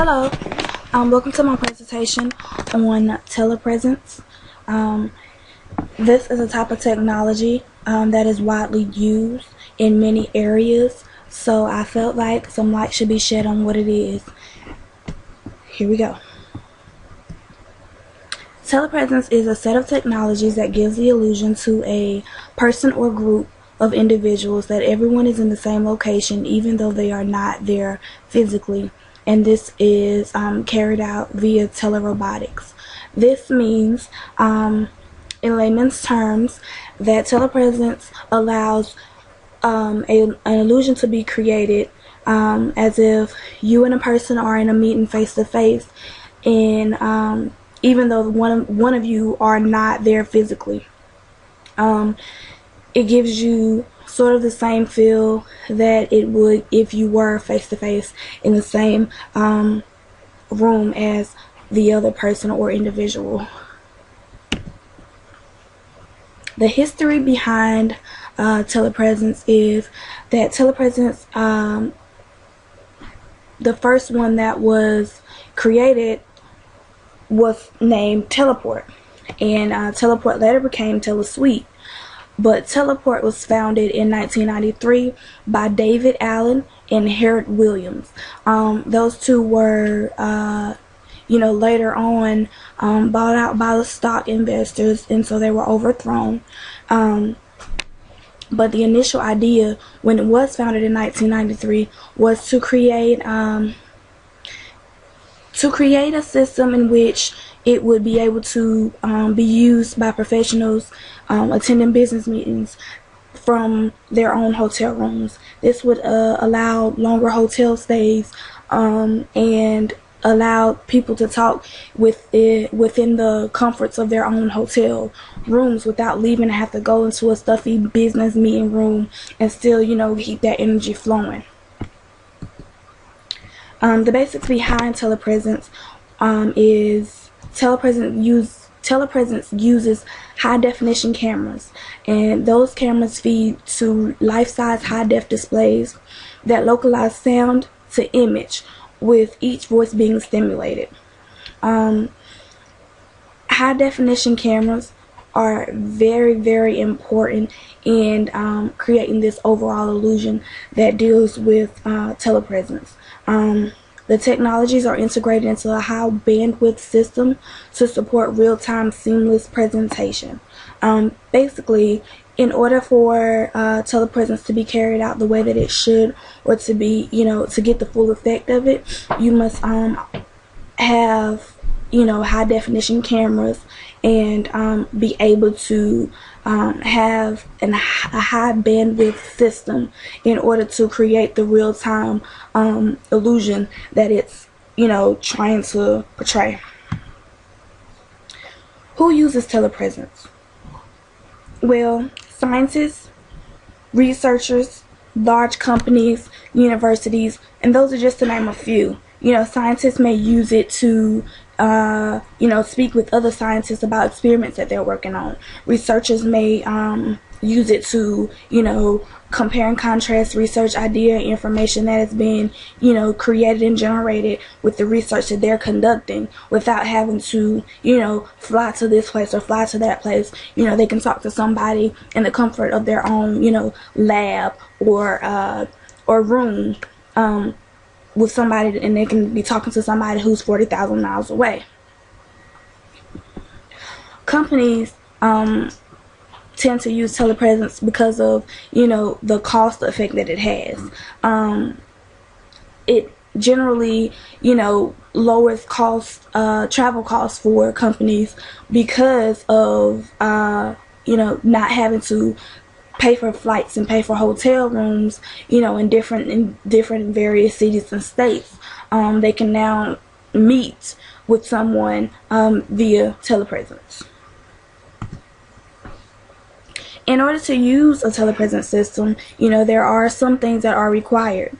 Hello, welcome to my presentation on telepresence. This is a type of technology that is widely used in many areas, so I felt like some light should be shed on what it is. Here we go. Telepresence is a set of technologies that gives the illusion to a person or group of individuals that everyone is in the same location even though they are not there physically. And this is carried out via telerobotics. This means, in layman's terms, that telepresence allows an illusion to be created as if you and a person are in a meeting face to face, and even though one of you are not there physically. It gives you sort of the same feel that it would if you were face to face in the same room as the other person or individual. The history behind telepresence is that telepresence, the first one that was created was named Teleport, and Teleport later became Telesuite. But Teleport was founded in 1993 by David Allen and Harold Williams. Those two were, later on bought out by the stock investors, and so they were overthrown. But the initial idea, when it was founded in 1993, was to create a system in which it would be able to be used by professionals attending business meetings from their own hotel rooms. This would allow longer hotel stays and allow people to talk within the comforts of their own hotel rooms without leaving and have to go into a stuffy business meeting room and still, keep that energy flowing. The basics behind telepresence is telepresence uses high-definition cameras, and those cameras feed to life-size high-def displays that localize sound to image, with each voice being stimulated. High-definition cameras are very, very important in creating this overall illusion that deals with telepresence. The technologies are integrated into a high bandwidth system to support real-time seamless presentation. Basically, in order for telepresence to be carried out the way that it should, or to be, to get the full effect of it, you must have, high definition cameras and be able to have a high bandwidth system in order to create the real-time illusion that it's trying to portray. Who uses telepresence? Well, scientists, researchers, large companies, universities, and those are just to name a few. Scientists may use it to speak with other scientists about experiments that they're working on. Researchers may use it to, compare and contrast research idea information that has been, created and generated with the research that they're conducting without having to, fly to this place or fly to that place. They can talk to somebody in the comfort of their own, lab or room, with somebody, and they can be talking to somebody who's 40,000 miles away. Companies tend to use telepresence because of, the cost effect that it has. It generally, lowers travel costs for companies because of, not having to pay for flights and pay for hotel rooms, in different various cities and states. They can now meet with someone via telepresence. In order to use a telepresence system, there are some things that are required.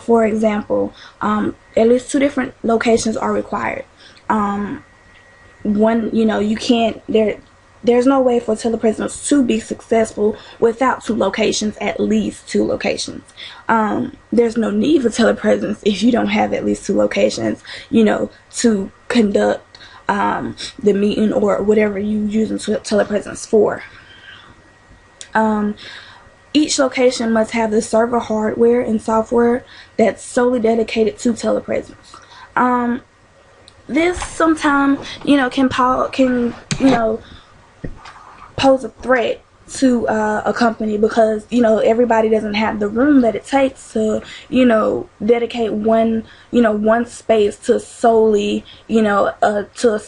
For example, at least 2 different locations are required. One, you can't, there's no way for telepresence to be successful without 2 locations, at least 2 locations. There's no need for telepresence if you don't have at least 2 locations, to conduct the meeting or whatever you're using telepresence for. Each location must have the server hardware and software that's solely dedicated to telepresence. This sometimes, can pose a threat to a company, because everybody doesn't have the room that it takes to dedicate one space to solely to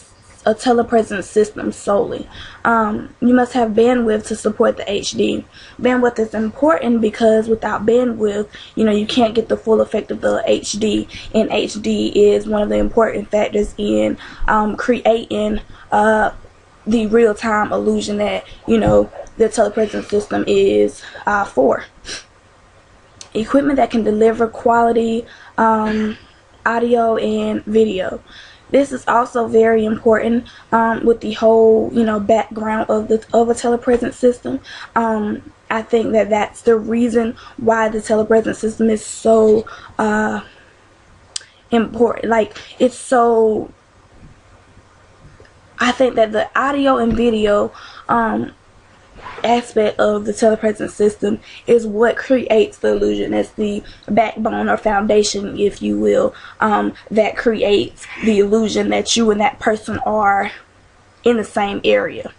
a telepresence system solely. You must have bandwidth to support the HD. Bandwidth is important because without bandwidth, you can't get the full effect of the HD, and HD is one of the important factors in creating the real-time illusion that the telepresence system is for. Equipment that can deliver quality audio and video. This is also very important with the whole background of a telepresence system. I think that that's the reason why the telepresence system is so important. Like, it's so, I think that the audio and video aspect of the telepresence system is what creates the illusion. It's the backbone or foundation, if you will, that creates the illusion that you and that person are in the same area.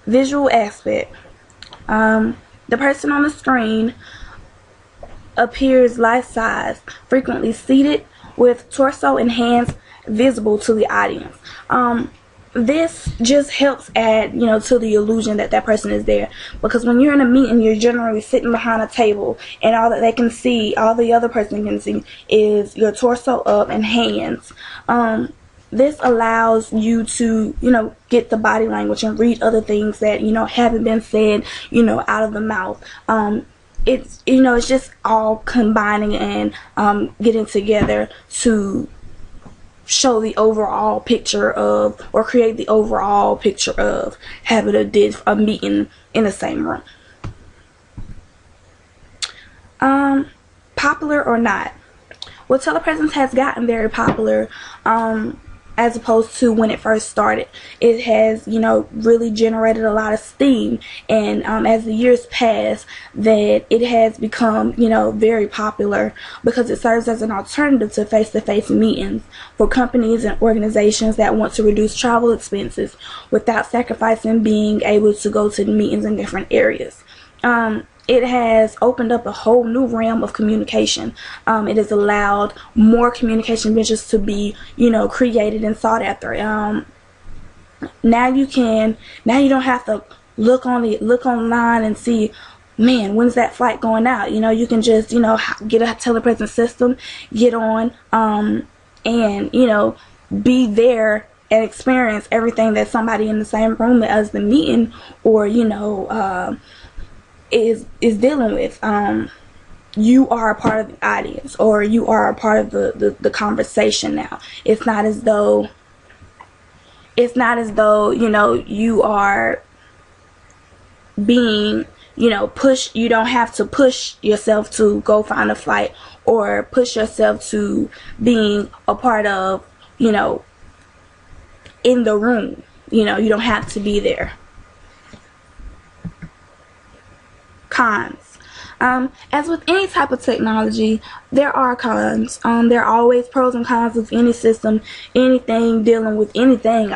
Visual aspect. The person on the screen appears life-size, frequently seated, with torso and hands visible to the audience. This just helps add, to the illusion that that person is there. Because when you're in a meeting, you're generally sitting behind a table, and all that they can see, all the other person can see, is your torso up and hands. This allows you to, get the body language and read other things that, haven't been said, out of the mouth. It's, it's just all combining and getting together to show the overall picture of, or create the overall picture of having a meeting in the same room. Popular or not? Well, telepresence has gotten very popular as opposed to when it first started. It has, really generated a lot of steam, and as the years pass, that it has become, very popular because it serves as an alternative to face-to-face meetings for companies and organizations that want to reduce travel expenses without sacrificing being able to go to the meetings in different areas. It has opened up a whole new realm of communication. It has allowed more communication ventures to be, created and sought after. Now you don't have to look online and see, man, when's that flight going out? You can just, get a telepresence system, get on, and, be there and experience everything that somebody in the same room as the meeting, or, is dealing with. You are a part of the audience, or you are a part of the conversation now. It's not as though you are being pushed. You don't have to push yourself to go find a flight, or push yourself to being a part of in the room. You don't have to be there. Cons. As with any type of technology, there are cons. There are always pros and cons with any system, anything dealing with anything,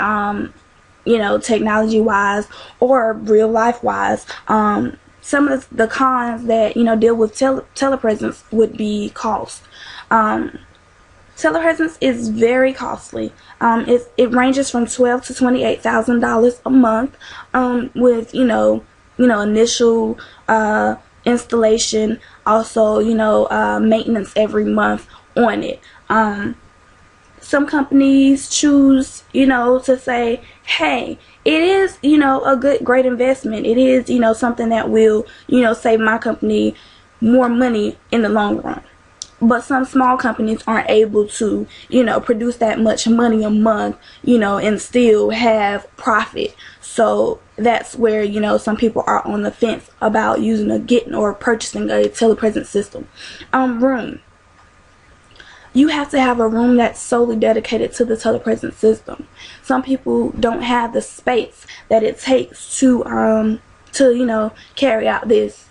technology wise or real life wise. Some of the cons that deal with telepresence would be cost. Telepresence is very costly. It ranges from $12,000 to $28,000 a month, with initial installation, also maintenance every month on it. Some companies choose to say, hey, it is a great investment. It is something that will save my company more money in the long run. but some small companies aren't able to, produce that much money a month, and still have profit. So that's where, some people are on the fence about getting or purchasing a telepresence system. Room. You have to have a room that's solely dedicated to the telepresence system. Some people don't have the space that it takes to carry out this,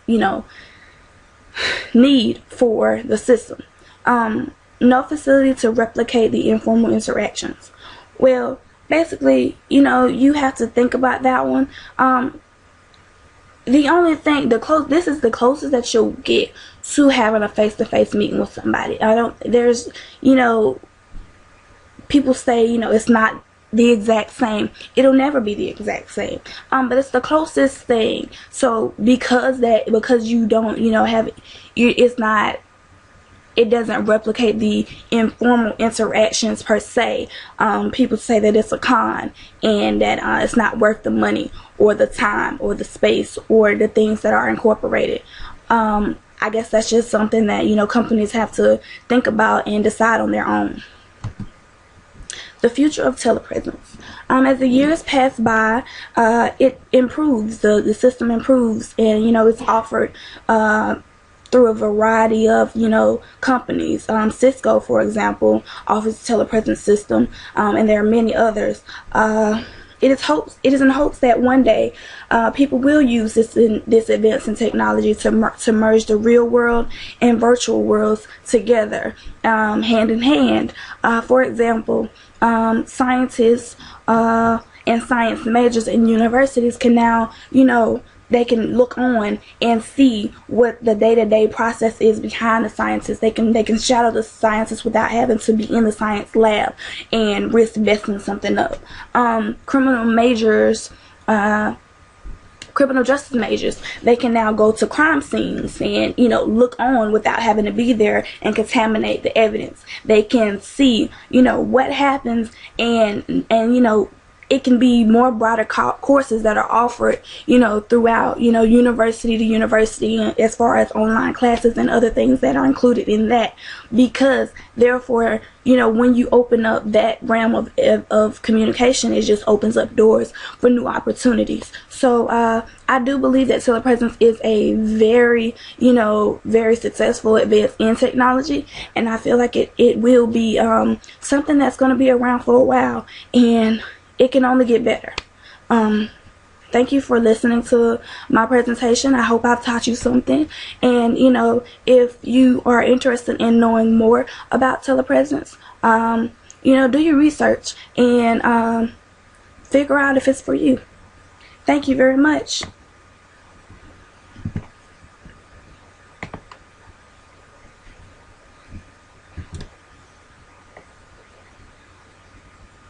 need for the system. No facility to replicate the informal interactions. Well, basically, you have to think about that one. The only thing, this is the closest that you'll get to having a face-to-face meeting with somebody. People say, it's not the exact same. It'll never be the exact same. But it's the closest thing. So because you don't, it doesn't replicate the informal interactions per se. People say that it's a con and that it's not worth the money or the time or the space or the things that are incorporated. I guess that's just something that, companies have to think about and decide on their own. The future of telepresence. As the years pass by, it improves, the system improves, and, it's offered through a variety of, companies. Cisco, for example, offers a telepresence system, and there are many others. It is in hopes that one day people will use this advance in technology to merge the real world and virtual worlds together, hand in hand. For example, scientists and science majors in universities can now, they can look on and see what the day-to-day process is behind the scientists. They can shadow the scientists without having to be in the science lab and risk messing something up. Criminal justice majors, they can now go to crime scenes and, look on without having to be there and contaminate the evidence. They can see, what happens, and it can be more broader courses that are offered, throughout, university to university, as far as online classes and other things that are included in that. Because therefore, when you open up that realm of communication, it just opens up doors for new opportunities. So I do believe that telepresence is a very, very successful advance in technology, and I feel like it will be something that's going to be around for a while, and it can only get better. Thank you for listening to my presentation. I hope I've taught you something. And, if you are interested in knowing more about telepresence, do your research and figure out if it's for you. Thank you very much.